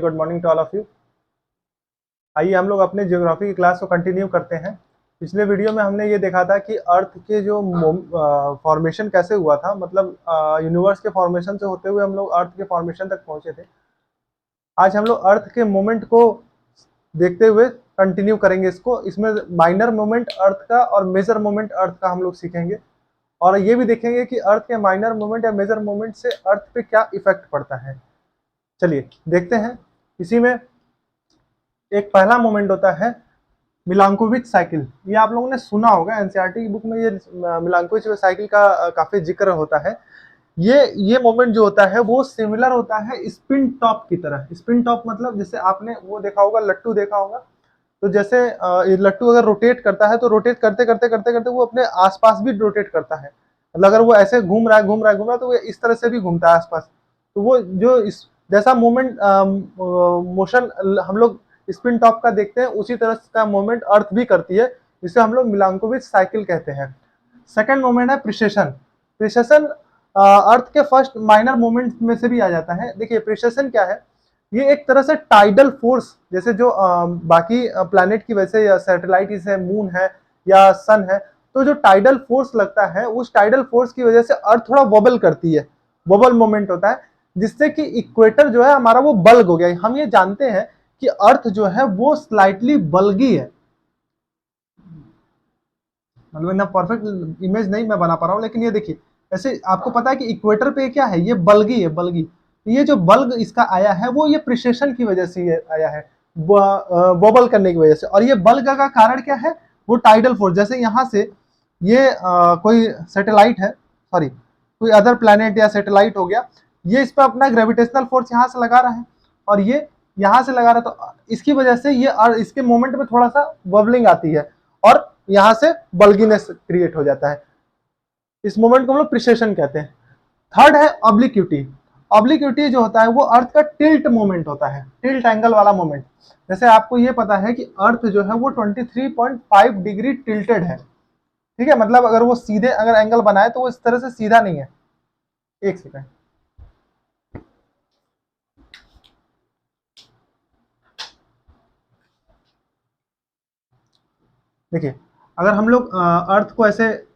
Good morning to all of you. आइए हम लोग अपने ज्योग्राफी की क्लास को कंटिन्यू करते हैं। पिछले वीडियो में हमने ये देखा था कि अर्थ के जो फॉर्मेशन कैसे हुआ था, मतलब यूनिवर्स के फॉर्मेशन से होते हुए हम लोग अर्थ के फॉर्मेशन तक पहुंचे थे। आज हम लोग अर्थ के मोमेंट को देखते हुए कंटिन्यू करेंगे इसको। इसमें माइनर मोमेंट अर्थ का और मेजर मोमेंट अर्थ का हम लोग सीखेंगे, और ये भी देखेंगे कि अर्थ के माइनर मोमेंट या मेजर मोमेंट से अर्थ पे क्या इफेक्ट पड़ता है। चलिए देखते हैं। इसी में एक पहला मोमेंट होता है मिलांकोविच साइकिल। ये आप लोगों ने सुना होगा, एनसीईआरटी की बुक में ये मिलांकोविच साइकिल का काफी जिक्र होता है। ये मोमेंट जो होता है वो सिमिलर होता है स्पिन टॉप की तरह। स्पिन टॉप मतलब जैसे आपने वो देखा होगा, लट्टू देखा होगा। तो जैसे ये लट्टू अगर रोटेट करता है तो रोटेट करते करते करते करते वो अपने आसपास भी रोटेट करता है। मतलब अगर वो ऐसे घूम रहा है घूम रहा है घूम रहा है तो वो इस तरह से भी घूमता है आसपास। तो वो जो इस जैसा मोमेंट मोशन हम लोग स्पिन टॉप का देखते हैं, उसी तरह का मोमेंट अर्थ भी करती है, जिसे हम लोग मिलांकोविच साइकिल कहते हैं। सेकंड मोमेंट है प्रिसेशन। प्रिसेशन अर्थ के फर्स्ट माइनर मोमेंट में से भी आ जाता है। देखिए प्रिसेशन क्या है, ये एक तरह से टाइडल फोर्स, जैसे जो बाकी प्लैनेट की वजह से या सैटेलाइट है, मून है या सन है, तो जो टाइडल फोर्स लगता है उस टाइडल फोर्स की वजह से अर्थ थोड़ा वॉबल करती है। वॉबल मोमेंट होता है, जिससे कि इक्वेटर जो है हमारा वो बल्ग हो गया। हम ये जानते हैं कि अर्थ जो है वो स्लाइटली बल्गी है। मतलब इतना परफेक्ट इमेज नहीं मैं बना पा रहा हूं, लेकिन ये देखिए, ऐसे आपको पता है कि इक्वेटर पे क्या है, ये बल्गी है, बल्गी। ये जो बल्ग इसका आया है वो ये प्रिसेशन की वजह से ये आया है, बबल करने की वजह से। और ये बल्ग का कारण क्या है, वो टाइडल फोर्स। जैसे यहाँ से ये कोई सैटेलाइट है, सॉरी कोई अदर प्लैनेट या सैटेलाइट हो गया, ये इस पर अपना ग्रेविटेशनल फोर्स यहाँ से लगा रहा है और ये यहाँ से लगा रहा है, तो इसकी वजह से ये इसके मोमेंट में थोड़ा सा बबलिंग आती है और यहाँ से बल्गीनेस क्रिएट हो जाता है। इस मोमेंट को हम लोग प्रिसेशन कहते हैं। थर्ड है ऑब्लिक्विटी। ऑब्लिक्विटी जो होता है वो अर्थ का टिल्ट मोमेंट होता है, टिल्ट एंगल वाला मोमेंट। जैसे आपको ये पता है कि अर्थ जो है वो 23.5 डिग्री टिल्टेड है, ठीक है। मतलब अगर वो सीधे अगर एंगल बनाए तो वो इस तरह से सीधा नहीं है। एक सेकंड, देखिए अगर हम लोग अर्थ को ऐसे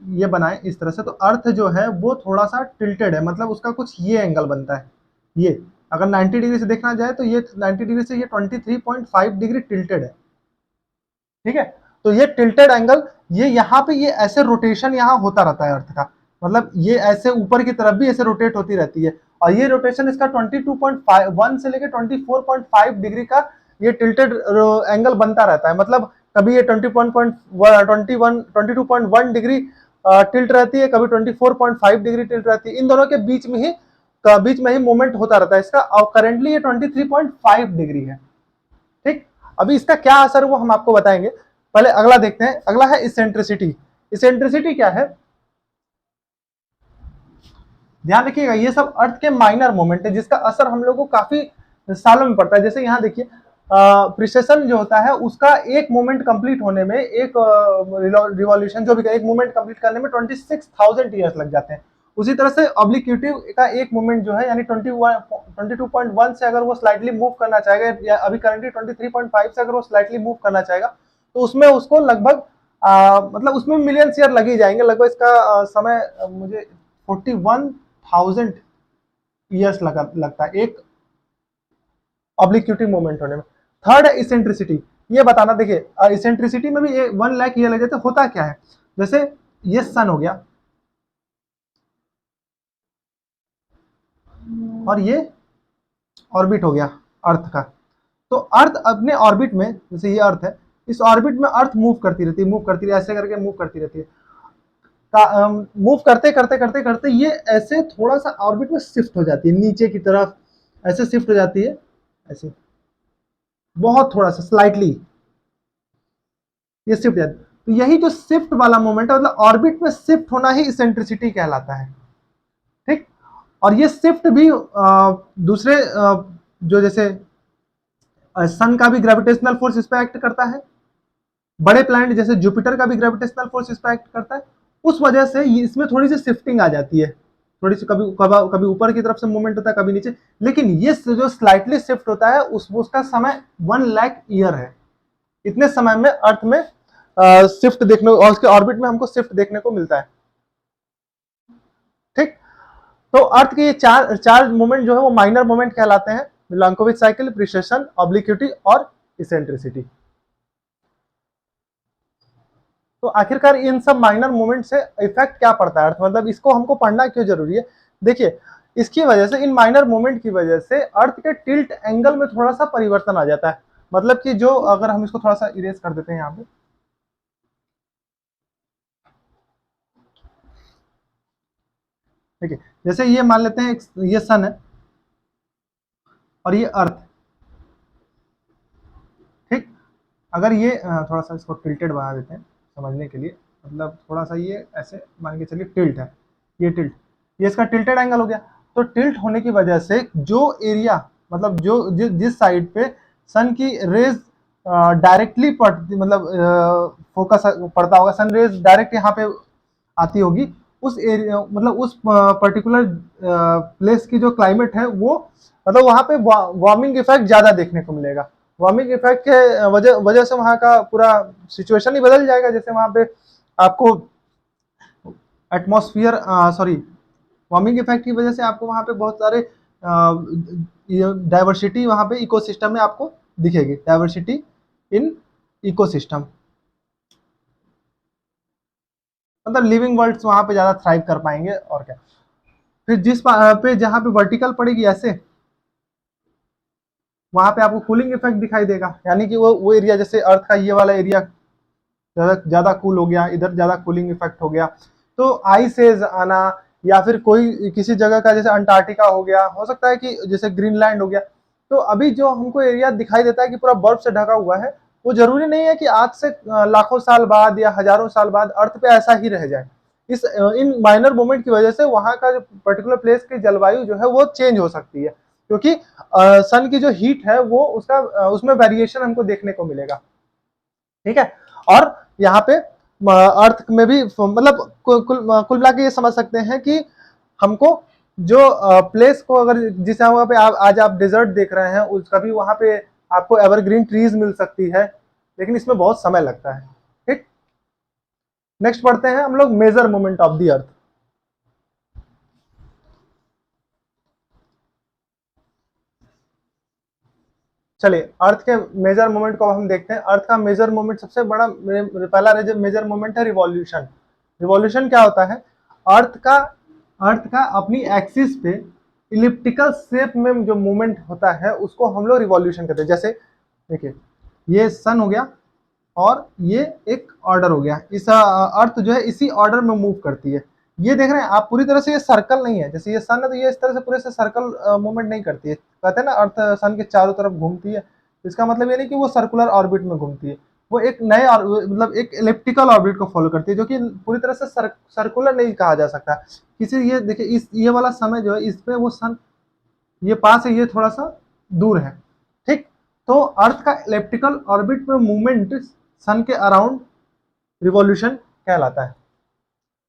ये बनाए इस तरह से, तो अर्थ जो है वो थोड़ा सा टिल्टेड है, मतलब उसका कुछ ये एंगल बनता है। ये अगर 90 डिग्री से देखना जाए तो ये 90 डिग्री से ये 23.5 डिग्री टिल्टेड है, ठीक है। तो ये टिल्टेड एंगल, ये यहाँ पे ये ऐसे रोटेशन यहाँ होता रहता है अर्थ का, मतलब ये ऐसे ऊपर की तरफ भी ऐसे रोटेट होती रहती है। और ये रोटेशन इसका 22.1 से लेकर 24.5 डिग्री का ये टिल्टेड एंगल बनता रहता है। मतलब कभी ये 22.1 डिग्री टिल्ट रहती है, कभी 24.5 डिग्री टिल्ट रहती है। इन दोनों के बीच में ही मूवमेंट होता रहता है इसका। और करेंटली ये 23.5 डिग्री है, ठीक। अभी इसका क्या असर वो हम आपको बताएंगे। पहले अगला देखते हैं। अगला है इसेंट्रिसिटी। इसेंट्रिसिटी क्या है, ध्यान रखिएगा, ये सब अर्थ के माइनर मोमेंट है जिसका असर हम लोग को काफी सालों में पड़ता है। जैसे यहाँ देखिए, प्रिसेशन जो होता है उसका एक मोमेंट कंप्लीट होने में, एक रिवॉल्यूशन जो भी एक मोमेंट कंप्लीट करने में 26,000 ईयर्स लग जाते हैं। उसी तरह से ऑब्लिक्विटी का एक मोमेंट जो है, यानी 22.1 से अगर वो स्लाइटली मूव करना चाहेगा, या अभी करंटली 23.5 से अगर वो स्लाइटली मूव करना चाहेगा, तो उसमें उसको लगभग मतलब उसमें मिलियन ईयर लग ही जाएंगे लगभग। इसका समय मुझे 41,000 ईयर्स लगता है एक ऑब्लिक्विटी मूवमेंट होने में। थर्ड है इसेंट्रिसिटी। ये बताना, देखिए इसेंट्रिसिटी में भी 1 लाख ईयर लग जाते। होता क्या है, जैसे ये सन हो गया और ये ऑर्बिट हो गया अर्थ का, तो अर्थ अपने ऑर्बिट में, जैसे ये अर्थ है, इस ऑर्बिट में अर्थ मूव करती रहती है, मूव करती रहती है, ऐसे करके मूव करती रहती है। मूव करते करते करते करते ये ऐसे थोड़ा सा ऑर्बिट में शिफ्ट हो जाती है नीचे की तरफ, ऐसे शिफ्ट हो जाती है, ऐसे बहुत थोड़ा सा स्लाइटली ये शिफ्ट जाती है। तो यही जो शिफ्ट वाला मोमेंट है, मतलब ऑर्बिट में शिफ्ट होना ही इसेंट्रिसिटी कहलाता है, ठीक। और ये शिफ्ट भी दूसरे जो जैसे सन का भी ग्रेविटेशनल फोर्स इस पर एक्ट करता है, बड़े प्लैनेट जैसे जुपिटर का भी ग्रेविटेशनल फोर्स इस पर एक्ट करता है। उस वजह से इसमें थोड़ी सी शिफ्टिंग आ जाती है, थोड़ी सी कभी कभी कभी ऊपर की तरफ से मूवमेंट होता है, कभी नीचे, लेकिन ये जो स्लाइटली शिफ्ट होता है उसका समय 1 लाख ईयर है। इतने समय में अर्थ में शिफ्ट देखने और उसके ऑर्बिट में हमको शिफ्ट देखने को मिलता है। ठीक, तो अर्थ के ये चार चार मोमेंट जो है वो माइनर मोमेंट कहलाते हैं, मिलांकोविच साइकिल, प्रिसेशन, ऑब्लिक्विटी और इसेंट्रिसिटी। तो आखिरकार इन सब माइनर मूवमेंट से इफेक्ट क्या पड़ता है अर्थ, मतलब इसको हमको पढ़ना क्यों जरूरी है? देखिए, इसकी वजह से, इन माइनर मूवमेंट की वजह से अर्थ के टिल्ट एंगल में थोड़ा सा परिवर्तन आ जाता है। मतलब कि जो, अगर हम इसको थोड़ा सा इरेज कर देते हैं यहाँ पे, ठीक है, जैसे ये मान लेते हैं ये सन है और ये अर्थ, ठीक, अगर ये थोड़ा सा इसको टिल्टेड बना देते हैं समझने के लिए, मतलब थोड़ा सा ये ऐसे मान के चलिए टिल्ट है, ये टिल्ट, ये इसका टिल्टेड एंगल हो गया। तो टिल्ट होने की वजह से जो एरिया, मतलब जिस साइड पे सन की रेज डायरेक्टली पड़ती, मतलब फोकस पड़ता होगा, सन रेज डायरेक्ट यहाँ पे आती होगी, उस एरिया, मतलब उस पर्टिकुलर प्लेस की जो क्लाइमेट है वो, मतलब वहां पे वार्मिंग इफेक्ट ज्यादा देखने को मिलेगा। वार्मिंग इफेक्ट के वजह से वहां का पूरा सिचुएशन ही बदल जाएगा। जैसे वहां पे आपको एटमॉस्फेयर, सॉरी, वार्मिंग इफेक्ट की वजह से आपको वहां पे बहुत सारे डाइवर्सिटी वहां पे इकोसिस्टम में आपको दिखेगी, डाइवर्सिटी इन इकोसिस्टम, मतलब लिविंग वर्ल्ड्स वहां पे ज्यादा थ्राइव कर पाएंगे और क्या। फिर जिस पे जहां पे वर्टिकल पड़ेगी ऐसे, वहां पे आपको कूलिंग इफेक्ट दिखाई देगा, यानी कि वो एरिया, जैसे अर्थ का ये वाला एरिया ज्यादा ज्यादा कूल हो गया, इधर ज्यादा कूलिंग इफेक्ट हो गया, तो आइस एज आना, या फिर कोई किसी जगह का जैसे अंटार्कटिका हो गया, हो सकता है कि जैसे ग्रीनलैंड हो गया, तो अभी जो हमको एरिया दिखाई देता है कि पूरा बर्फ से ढका हुआ है, वो जरूरी नहीं है कि आज से लाखों साल बाद या हजारों साल बाद अर्थ पे ऐसा ही रह जाए। इन माइनर मूवमेंट की वजह से वहां का जो पर्टिकुलर प्लेस की जलवायु जो है वो चेंज हो सकती है, क्योंकि सन की जो हीट है वो उसमें वेरिएशन हमको देखने को मिलेगा। ठीक है, और यहाँ पे अर्थ में भी, मतलब कुल मिला के ये समझ सकते हैं कि हमको जो प्लेस को, अगर जिस जगह पे आज आप डेजर्ट देख रहे हैं, उसका भी वहां पे आपको एवरग्रीन ट्रीज मिल सकती है, लेकिन इसमें बहुत समय लगता है। ठीक, नेक्स्ट पढ़ते हैं हम लोग major moment of the earth. चलिए, अर्थ के मेजर मोमेंट को हम देखते हैं। अर्थ का मेजर मोमेंट, सबसे बड़ा पहला मेजर मोमेंट है रिवॉल्यूशन। रिवॉल्यूशन क्या होता है? अर्थ का अर्थ का अपनी एक्सिस पे इलिप्टिकल शेप में जो मूवमेंट होता है उसको हम लोग रिवॉल्यूशन कहते हैं। जैसे देखिए, ये सन हो गया और ये एक ऑर्डर हो गया, इस अर्थ जो है इसी ऑर्डर में मूव करती है। ये देख रहे हैं आप, पूरी तरह से ये सर्कल नहीं है, जैसे ये सन है तो ये इस तरह से पूरे से सर्कल मूवमेंट नहीं करती है। कहते हैं ना, अर्थ सन के चारों तरफ घूमती है, इसका मतलब ये नहीं कि वो सर्कुलर ऑर्बिट में घूमती है, वो एक नए मतलब एक इलिप्टिकल ऑर्बिट को फॉलो करती है, जो कि पूरी तरह से सर्कुलर नहीं कहा जा सकता। किसी, ये देखिए, इस ये वाला समय जो है इसमें वो सन ये पास है, ये थोड़ा सा दूर है। ठीक, तो अर्थ का इलिप्टिकल ऑर्बिट में मूवमेंट सन के अराउंड रिवॉल्यूशन कहलाता है।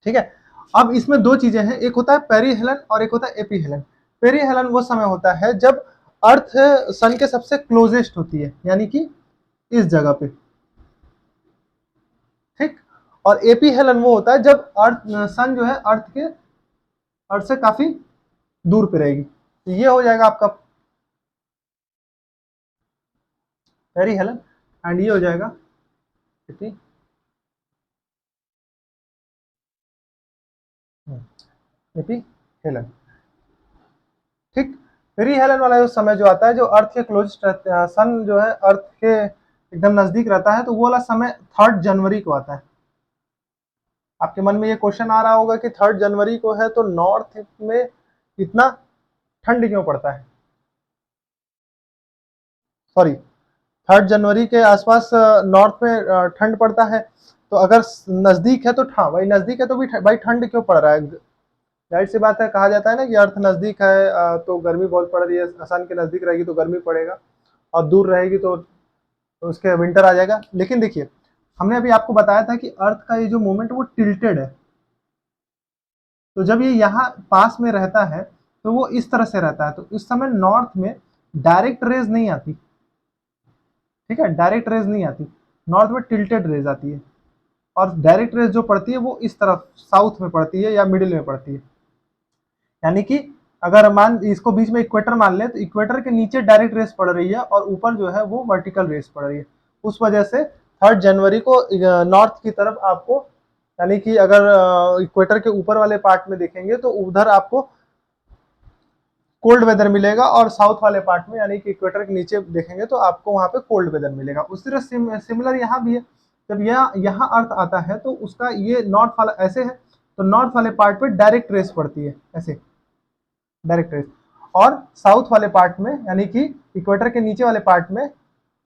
ठीक है, अब इसमें दो चीजें हैं, एक होता है पेरीहेलन और एक होता है एपीहेलन। पेरीहेलन वो समय होता है जब अर्थ सन के सबसे क्लोजेस्ट होती है, यानी कि इस जगह पे। ठीक, और एपीहेलन वो होता है जब अर्थ सन जो है अर्थ से काफी दूर पे रहेगी। तो ये हो जाएगा आपका पेरीहेलन, एंड ये हो जाएगा एपीहेलन। ठीक, पेरीहेलन वाला जो समय जो आता है, जो अर्थ के क्लोजेस्ट रहते हैं, सन जो है अर्थ के एकदम नजदीक रहता है, तो वो वाला समय 3 जनवरी को आता है। आपके मन में ये क्वेश्चन आ रहा होगा कि 3 जनवरी को है तो नॉर्थ में इतना ठंड क्यों पड़ता है? सॉरी, 3 जनवरी के आसपास नॉर्थ में ठंड पड़ता है, तो अगर नजदीक है तो, हाँ भाई नजदीक है तो भी भाई ठंड क्यों पड़ रहा है? जाहिर सी बात है, कहा जाता है ना कि अर्थ नजदीक है तो गर्मी बहुत पड़ रही है, सन के नजदीक रहेगी तो गर्मी पड़ेगा, और दूर रहेगी तो उसके विंटर आ जाएगा। लेकिन देखिए, हमने अभी आपको बताया था कि अर्थ का ये जो मूवमेंट वो टिल्टेड है, तो जब ये यहाँ पास में रहता है तो वो इस तरह से रहता है, तो इस समय नॉर्थ में डायरेक्ट रेज नहीं आती, ठीक है, डायरेक्ट रेज नहीं आती, नॉर्थ में टिल्टेड रेज आती है, और डायरेक्ट रेज जो पड़ती है वो इस तरफ साउथ में पड़ती है या मिडिल में पड़ती है। यानी कि अगर मान इसको बीच में इक्वेटर मान ले, तो इक्वेटर के नीचे डायरेक्ट रेस पड़ रही है और ऊपर जो है वो वर्टिकल रेस पड़ रही है। उस वजह से 3 जनवरी को नॉर्थ की तरफ आपको, यानी कि अगर इक्वेटर के ऊपर वाले पार्ट में देखेंगे तो उधर आपको कोल्ड वेदर मिलेगा, और साउथ वाले पार्ट में यानी कि इक्वेटर के नीचे देखेंगे तो आपको वहां पे कोल्ड वेदर मिलेगा। उसी तरह सिमिलर यहाँ भी है, जब यहाँ अर्थ आता है तो उसका ये नॉर्थ वाला ऐसे है, तो नॉर्थ वाले पार्ट पे डायरेक्ट रेस पड़ती है ऐसे, डायरेक्ट रेस, और साउथ वाले पार्ट में यानी कि इक्वेटर के नीचे वाले पार्ट में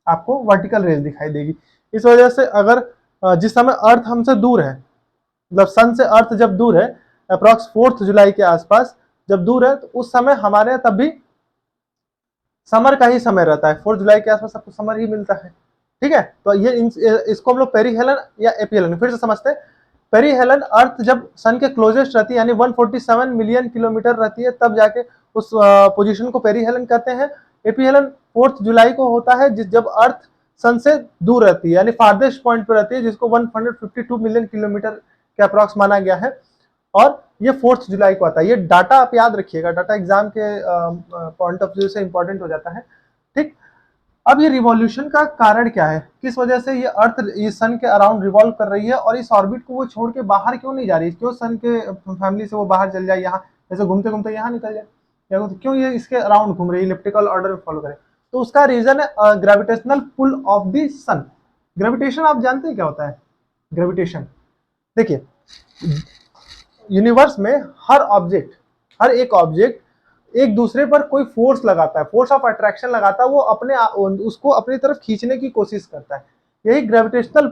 आपको वर्टिकल रेस दिखाई देगी। इस वजह से अगर जिस समय अर्थ हमसे दूर है, मतलब सन से अर्थ जब दूर है अप्रॉक्स 4 जुलाई के आसपास जब दूर है, तो उस समय हमारे यहाँ तब भी समर का ही समय रहता है, 4 जुलाई के आसपास सबको समर ही मिलता है, ठीक है। तो ये इसको हम लोग पेरीहेलन या एपीहेलन फिर से समझते हैं। पेरीहेलन अर्थ जब सन के क्लोजेस्ट रहती है यानी 147 मिलियन किलोमीटर रहती है, तब जाके उस पोजीशन को पेरीहेलन कहते हैं। एपीहेलन 4 जुलाई को होता है जब अर्थ सन से दूर रहती है, यानी फार्देस्ट पॉइंट पर रहती है, जिसको 152 मिलियन किलोमीटर के अप्रॉक्स माना गया है, और ये 4 जुलाई को आता है। ये डाटा आप याद रखिएगा, डाटा एग्जाम के पॉइंट ऑफ व्यू से इंपॉर्टेंट हो जाता है, ठीक। अब ये रिवॉल्यूशन का कारण क्या है, किस वजह से ये अर्थ ये सन के अराउंड रिवॉल्व कर रही है, और इस ऑर्बिट को वो छोड़ के बाहर क्यों नहीं जा रही है, क्यों सन के फैमिली से वो बाहर चल जाए, यहाँ जैसे घूमते घूमते यहाँ निकल जाए, या क्यों ये इसके अराउंड घूम रही है, इलिप्टिकल ऑर्डर में फॉलो करे। तो उसका रीजन है gravitational pull of the sun. Gravitation आप जानते हैं क्या होता है, ग्रेविटेशन देखिए, यूनिवर्स में हर एक ऑब्जेक्ट एक दूसरे पर कोई फोर्स लगाता है, फोर्स ऑफ अट्रैक्शन लगाता है, वो उसको अपनी तरफ खींचने की कोशिश करता है। यही ग्रेविटेशनल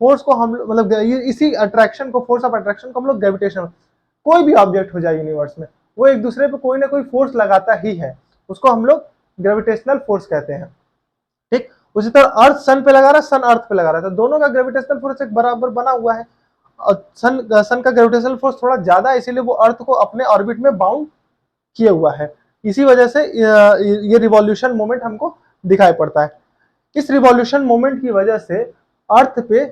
फोर्स को हम मतलब इसी अट्रैक्शन को, फोर्स ऑफ अट्रैक्शन को हम लोग ग्रेविटेशन, कोई भी ऑब्जेक्ट हो जाए यूनिवर्स में, वो एक दूसरे पर कोई ना कोई फोर्स लगाता ही है, उसको हम लोग ग्रेविटेशनल फोर्स कहते हैं, ठीक। उसी तरह अर्थ सन पे लगा रहा है, सन अर्थ पे लगा रहा है, तो दोनों का ग्रेविटेशनल फोर्स एक बराबर बना हुआ है। सन का ग्रेविटेशनल फोर्स थोड़ा ज्यादा है, इसीलिए वो अर्थ को अपने ऑर्बिट में बाउंड किए हुआ है। इसी वजह से ये रिवॉल्यूशन मोमेंट हमको दिखाई पड़ता है। इस रिवॉल्यूशन मोमेंट की वजह से अर्थ पे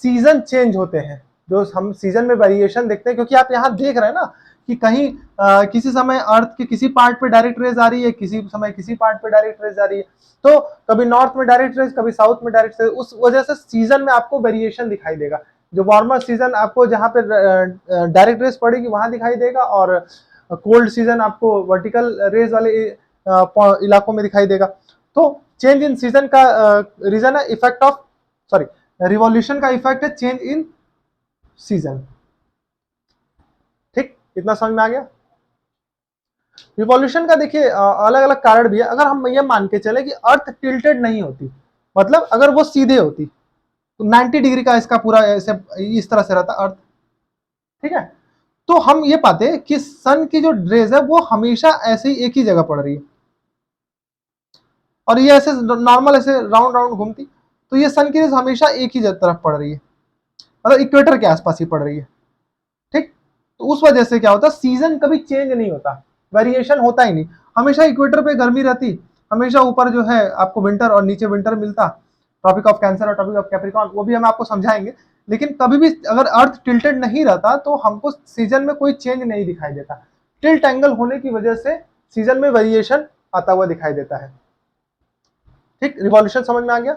सीजन चेंज होते हैं, जो हम सीजन में वेरिएशन देखते हैं, क्योंकि आप यहाँ देख रहे हैं ना कि कहीं किसी समय अर्थ के किसी पार्ट पे डायरेक्ट रेज आ रही है, किसी समय किसी पार्ट पे डायरेक्ट रेज आ रही है, तो कभी नॉर्थ में डायरेक्ट रेज, कभी साउथ में डायरेक्ट रेज, उस वजह से सीजन में आपको वेरिएशन दिखाई देगा। जो वार्मर सीजन आपको जहाँ पे डायरेक्ट रेज पड़ेगी वहां दिखाई देगा, और कोल्ड सीजन आपको वर्टिकल रेज वाले इलाकों में दिखाई देगा। तो चेंज इन सीजन का रीजन है इफेक्ट ऑफ, सॉरी, रिवॉल्यूशन का इफेक्ट है चेंज इन सीजन, ठीक, इतना समझ में आ गया। रिवॉल्यूशन का देखिए अलग अलग कारण भी है। अगर हम ये मान के चले कि अर्थ टिल्टेड नहीं होती, मतलब अगर वो सीधे होती तो 90 डिग्री का इसका पूरा ऐसे इस तरह से रहता अर्थ, ठीक है, तो हम ये पाते कि सन की जो रेज है वो हमेशा ऐसे ही एक ही जगह पड़ रही है, और ये ऐसे नॉर्मल ऐसे राउंड राउंड घूमती, तो ये सन की रेज हमेशा एक ही तरफ पड़ रही है, मतलब इक्वेटर के आसपास ही पड़ रही है, ठीक। तो उस वजह से क्या होता है, सीजन कभी चेंज नहीं होता, वेरिएशन होता ही नहीं, हमेशा इक्वेटर पे गर्मी रहती, हमेशा ऊपर जो है आपको विंटर और नीचे विंटर मिलता। ट्रॉपिक ऑफ कैंसर और ट्रॉपिक ऑफ कैप्रिकॉर्न वो भी हम आपको समझाएंगे, लेकिन कभी भी अगर अर्थ टिल्टेड नहीं रहता तो हमको सीजन में कोई चेंज नहीं दिखाई देता। टिल्ट एंगल होने की वजह से सीजन में वेरिएशन आता हुआ दिखाई देता है, ठीक। रिवॉल्यूशन समझ में आ गया।